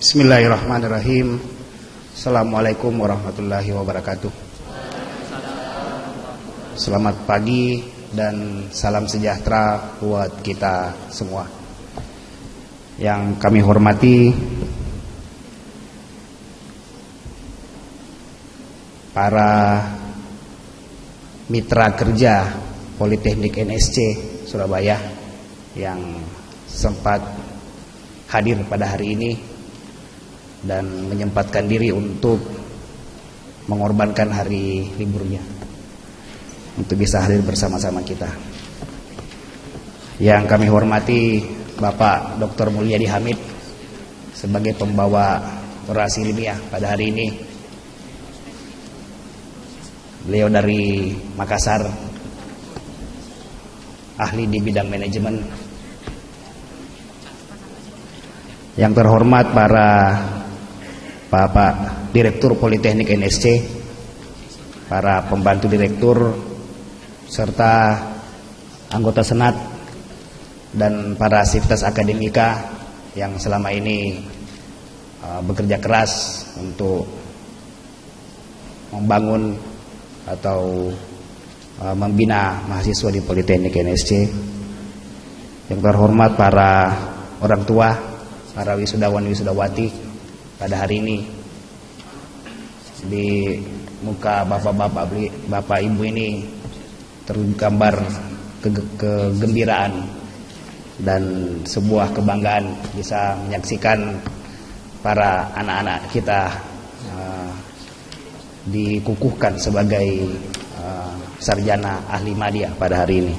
Bismillahirrahmanirrahim. Assalamualaikum warahmatullahi wabarakatuh. Selamat pagi dan salam sejahtera buat kita semua. Yang kami hormati para mitra kerja Politeknik NSC Surabaya yang sempat hadir pada hari ini dan menyempatkan diri untuk mengorbankan hari liburnya untuk bisa hadir bersama-sama kita. Yang kami hormati Bapak Dr. Mulyadi Hamid sebagai pembawa orasi ilmiah pada hari ini. Beliau dari Makassar, ahli di bidang manajemen. Yang terhormat para Bapak Direktur Politeknik NSC, para pembantu direktur, serta anggota senat dan para sivitas akademika yang selama ini bekerja keras untuk membangun atau membina mahasiswa di Politeknik NSC. Yang terhormat para orang tua, para wisudawan wisudawati pada hari ini. Di muka bapak ibu ini tergambar kegembiraan dan sebuah kebanggaan bisa menyaksikan para anak-anak kita dikukuhkan sebagai sarjana ahli madya pada hari ini.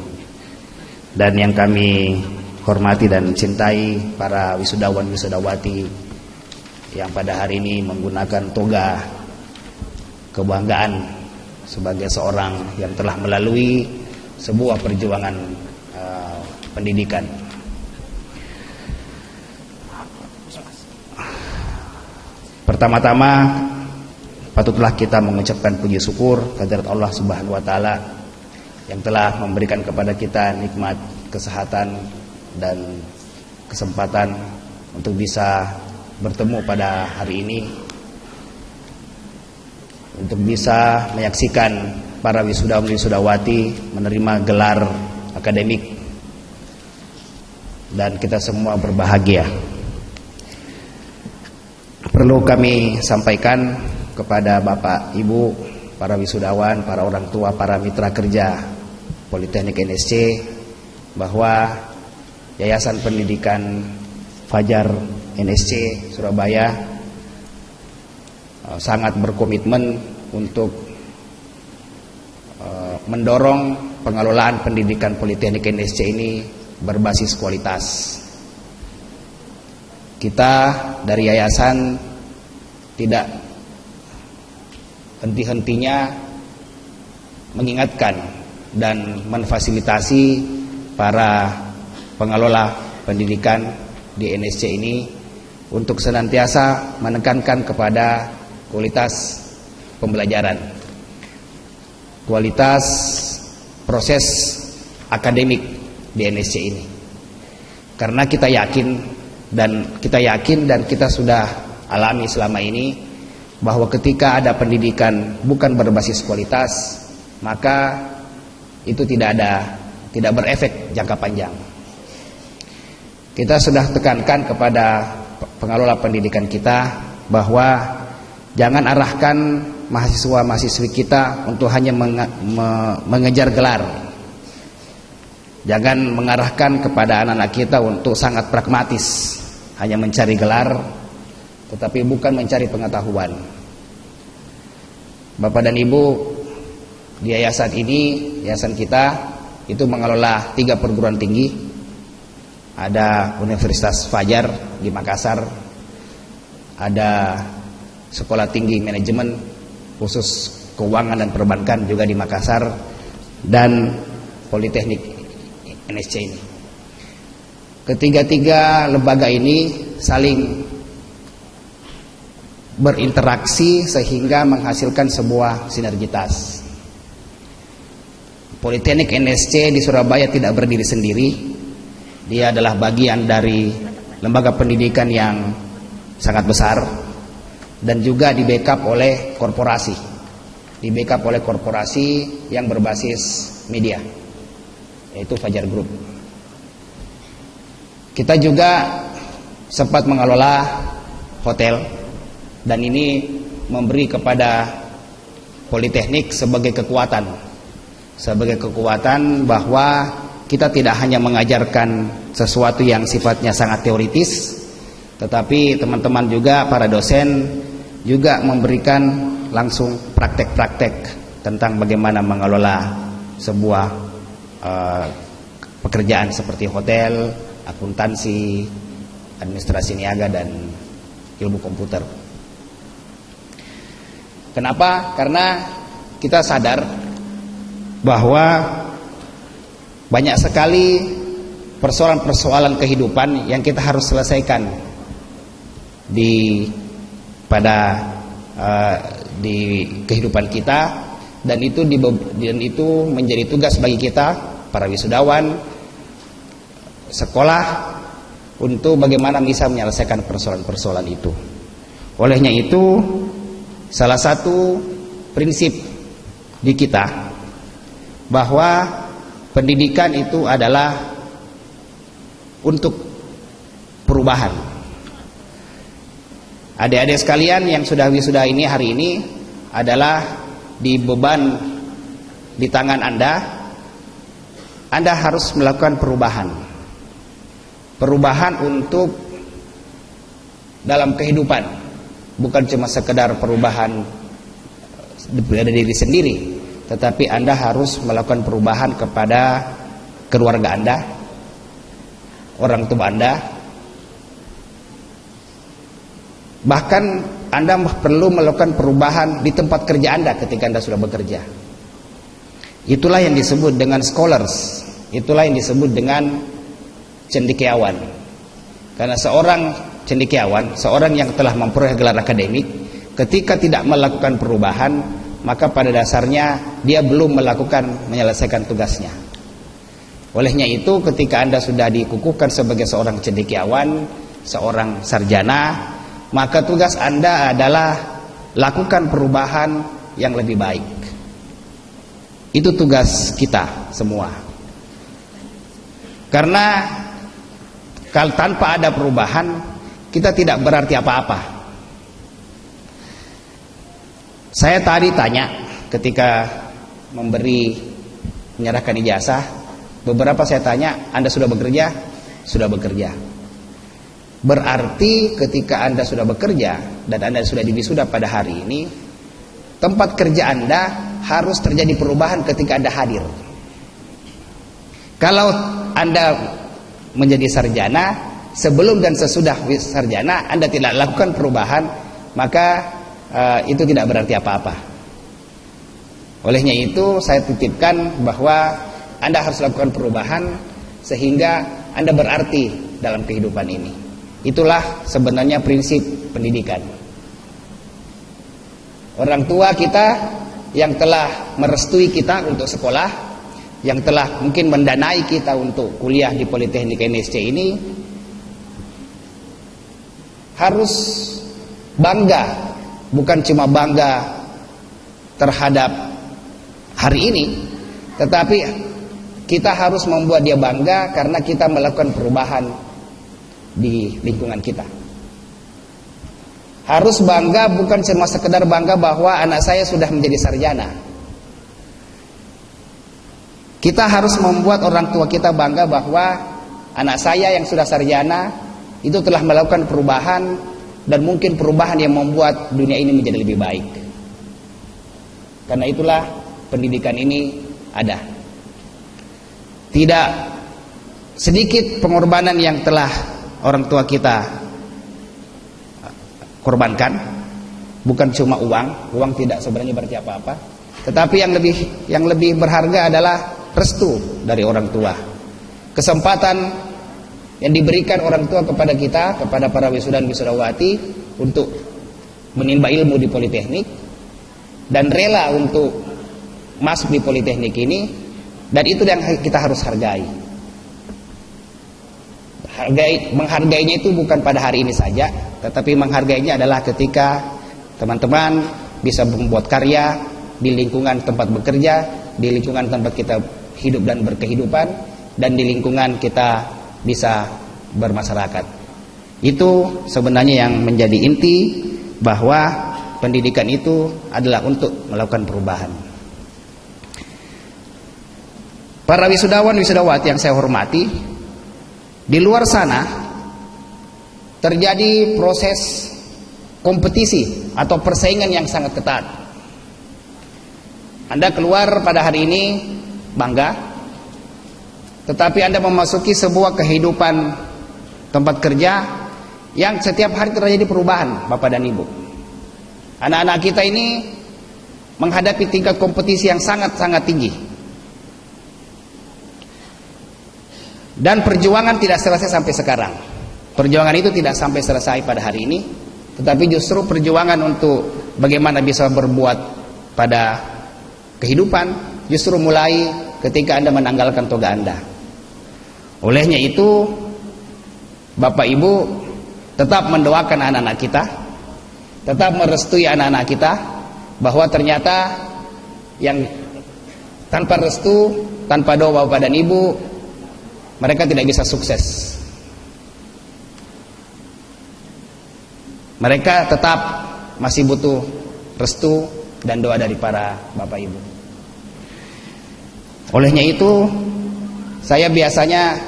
Dan yang kami hormati dan cintai para wisudawan wisudawati yang pada hari ini menggunakan toga kebanggaan sebagai seorang yang telah melalui sebuah perjuangan pendidikan. Pertama-tama patutlah kita mengucapkan puji syukur kehadirat Allah Subhanahu wa taala yang telah memberikan kepada kita nikmat kesehatan dan kesempatan untuk bisa bertemu pada hari ini, untuk bisa menyaksikan para wisudawan wisudawati menerima gelar akademik, dan kita semua berbahagia. Perlu kami sampaikan kepada Bapak Ibu, para wisudawan, para orang tua, para mitra kerja Politeknik NSC bahwa Yayasan Pendidikan Fajar NSC Surabaya sangat berkomitmen untuk mendorong pengelolaan pendidikan Politeknik NSC ini berbasis kualitas. Kita dari yayasan tidak henti-hentinya mengingatkan dan memfasilitasi para pengelola pendidikan di NSC ini untuk senantiasa menekankan kepada kualitas pembelajaran, kualitas proses akademik di NSC ini. Karena kita yakin dan kita sudah alami selama ini bahwa ketika ada pendidikan bukan berbasis kualitas, maka itu tidak berefek jangka panjang. Kita sudah tekankan kepada pengelola pendidikan kita bahwa jangan arahkan mahasiswa-mahasiswi kita untuk hanya mengejar gelar. Jangan mengarahkan kepada anak-anak kita untuk sangat pragmatis, hanya mencari gelar, tetapi bukan mencari pengetahuan. Bapak dan Ibu, di yayasan ini, yayasan kita itu mengelola 3 perguruan tinggi. Ada Universitas Fajar di Makassar, ada Sekolah Tinggi Manajemen khusus Keuangan dan Perbankan juga di Makassar, dan Politeknik NSC ini. Ketiga-tiga lembaga ini saling berinteraksi sehingga menghasilkan sebuah sinergitas. Politeknik NSC di Surabaya tidak berdiri sendiri. Dia adalah bagian dari lembaga pendidikan yang sangat besar, dan juga di backup oleh korporasi, yang berbasis media, yaitu Fajar Group. Kita juga sempat mengelola hotel, dan ini memberi kepada Politeknik sebagai kekuatan bahwa kita tidak hanya mengajarkan sesuatu yang sifatnya sangat teoritis, tetapi teman-teman juga, para dosen juga memberikan langsung praktek-praktek tentang bagaimana mengelola sebuah pekerjaan seperti hotel, akuntansi, administrasi niaga, dan ilmu komputer. Kenapa? Karena kita sadar bahwa banyak sekali persoalan-persoalan kehidupan yang kita harus selesaikan di kehidupan kita, dan itu menjadi tugas bagi kita para wisudawan sekolah untuk bagaimana bisa menyelesaikan persoalan-persoalan itu. Olehnya itu, salah satu prinsip di kita bahwa pendidikan itu adalah untuk perubahan. Adik-adik sekalian yang sudah wisuda ini hari ini adalah beban di tangan Anda. Anda harus melakukan perubahan untuk dalam kehidupan, bukan cuma sekedar perubahan pada diri sendiri, tetapi Anda harus melakukan perubahan kepada keluarga Anda, orang tua Anda. Bahkan Anda perlu melakukan perubahan di tempat kerja Anda ketika Anda sudah bekerja. Itulah yang disebut dengan scholars, itulah yang disebut dengan cendekiawan. Karena seorang cendekiawan, seorang yang telah memperoleh gelar akademik, ketika tidak melakukan perubahan, maka pada dasarnya dia belum menyelesaikan tugasnya. Olehnya itu, ketika Anda sudah dikukuhkan sebagai seorang cendekiawan, seorang sarjana, maka tugas Anda adalah lakukan perubahan yang lebih baik. Itu tugas kita semua. Karena kalau tanpa ada perubahan, kita tidak berarti apa-apa. Saya tadi tanya ketika menyerahkan ijazah, beberapa saya tanya, Anda sudah bekerja? Sudah bekerja. Berarti ketika Anda sudah bekerja dan Anda sudah diwisuda pada hari ini, tempat kerja Anda harus terjadi perubahan ketika Anda hadir. Kalau Anda menjadi sarjana, sebelum dan sesudah sarjana Anda tidak lakukan perubahan, maka itu tidak berarti apa-apa. Olehnya itu, saya titipkan bahwa Anda harus lakukan perubahan sehingga Anda berarti dalam kehidupan ini. Itulah sebenarnya prinsip pendidikan. Orang tua kita yang telah merestui kita untuk sekolah, yang telah mungkin mendanai kita untuk kuliah di Politeknik NSC ini, harus bangga, bukan cuma bangga terhadap hari ini, tetapi kita harus membuat dia bangga karena kita melakukan perubahan di lingkungan kita. Harus bangga, bukan cuma sekedar bangga bahwa anak saya sudah menjadi sarjana. Kita harus membuat orang tua kita bangga bahwa anak saya yang sudah sarjana itu telah melakukan perubahan, dan mungkin perubahan yang membuat dunia ini menjadi lebih baik. Karena itulah pendidikan ini ada. Tidak sedikit pengorbanan yang telah orang tua kita korbankan. Bukan cuma uang tidak sebenarnya berarti apa-apa, tetapi yang lebih berharga adalah restu dari orang tua, kesempatan yang diberikan orang tua kepada kita, kepada para wisuda dan wisudawati untuk menimba ilmu di Politeknik, dan rela untuk masuk di Politeknik ini. Dan itu yang kita harus hargai. Menghargainya itu bukan pada hari ini saja, tetapi menghargainya adalah ketika teman-teman bisa membuat karya di lingkungan tempat bekerja, di lingkungan tempat kita hidup dan berkehidupan, dan di lingkungan kita bisa bermasyarakat. Itu sebenarnya yang menjadi inti, bahwa pendidikan itu adalah untuk melakukan perubahan. Para wisudawan wisudawati yang saya hormati, di luar sana terjadi proses kompetisi atau persaingan yang sangat ketat. Anda keluar pada hari ini bangga, tetapi Anda memasuki sebuah kehidupan tempat kerja yang setiap hari terjadi perubahan, Bapak dan Ibu. Anak-anak kita ini menghadapi tingkat kompetisi yang sangat-sangat tinggi. Dan perjuangan tidak selesai sampai sekarang. Perjuangan itu tidak sampai selesai pada hari ini, tetapi justru perjuangan untuk bagaimana bisa berbuat pada kehidupan justru mulai ketika Anda menanggalkan toga Anda. Olehnya itu, Bapak Ibu tetap mendoakan anak-anak kita, tetap merestui anak-anak kita, bahwa ternyata yang tanpa restu, tanpa doa Bapak dan Ibu, mereka tidak bisa sukses. Mereka tetap masih butuh restu dan doa dari para Bapak Ibu. Olehnya itu, saya biasanya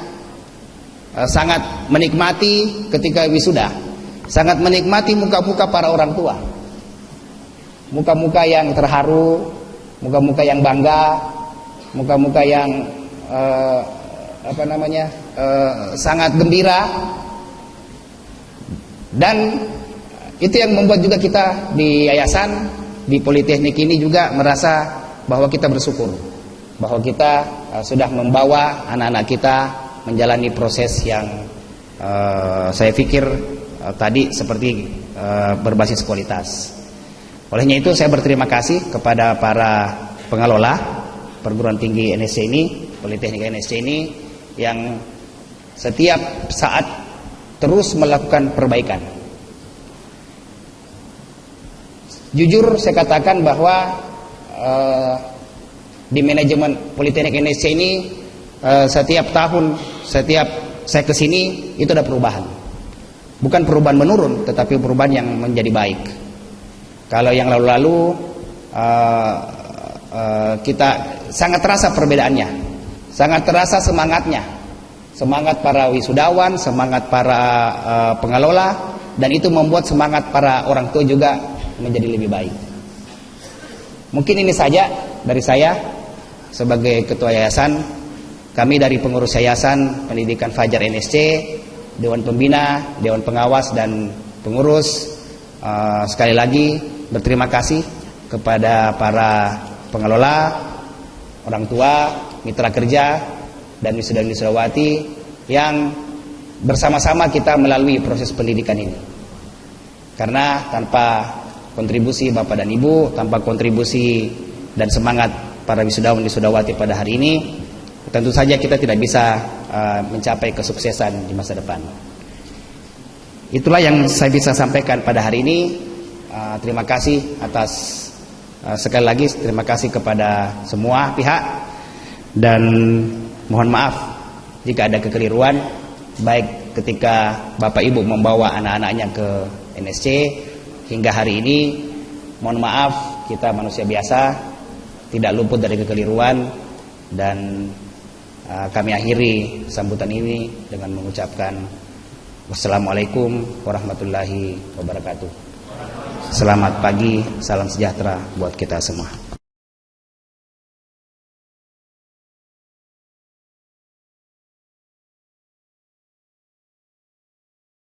sangat menikmati ketika wisuda, sangat menikmati muka-muka para orang tua, muka-muka yang terharu, muka-muka yang bangga, muka-muka yang sangat gembira. Dan itu yang membuat juga kita di yayasan, di Politeknik ini juga merasa bahwa kita bersyukur, bahwa kita sudah membawa anak-anak kita menjalani proses yang saya pikir tadi seperti berbasis kualitas. Olehnya itu saya berterima kasih kepada para pengelola perguruan tinggi NSC ini, Politeknik NSC ini, yang setiap saat terus melakukan perbaikan. Jujur saya katakan bahwa di manajemen Politeknik NSC ini setiap tahun, setiap saya kesini itu ada perubahan. Bukan perubahan menurun, tetapi perubahan yang menjadi baik. Kalau yang lalu-lalu kita sangat terasa perbedaannya, sangat terasa semangatnya, semangat para wisudawan, semangat para pengelola, dan itu membuat semangat para orang tua juga menjadi lebih baik. Mungkin ini saja dari saya sebagai ketua yayasan. Kami dari pengurus yayasan pendidikan Fajar NSC, Dewan Pembina, Dewan Pengawas, dan pengurus, sekali lagi berterima kasih kepada para pengelola, orang tua, mitra kerja, dan wisudawan-wisudawati yang bersama-sama kita melalui proses pendidikan ini. Karena tanpa kontribusi Bapak dan Ibu, tanpa kontribusi dan semangat para wisudawan-wisudawati pada hari ini, tentu saja kita tidak bisa mencapai kesuksesan di masa depan. Itulah yang saya bisa sampaikan pada hari ini. Terima kasih atas, sekali lagi terima kasih kepada semua pihak, dan mohon maaf jika ada kekeliruan, baik ketika Bapak Ibu membawa anak-anaknya ke NSC hingga hari ini. Mohon maaf, kita manusia biasa, tidak luput dari kekeliruan, dan kami akhiri sambutan ini dengan mengucapkan wassalamualaikum warahmatullahi wabarakatuh. Selamat pagi, salam sejahtera buat kita semua.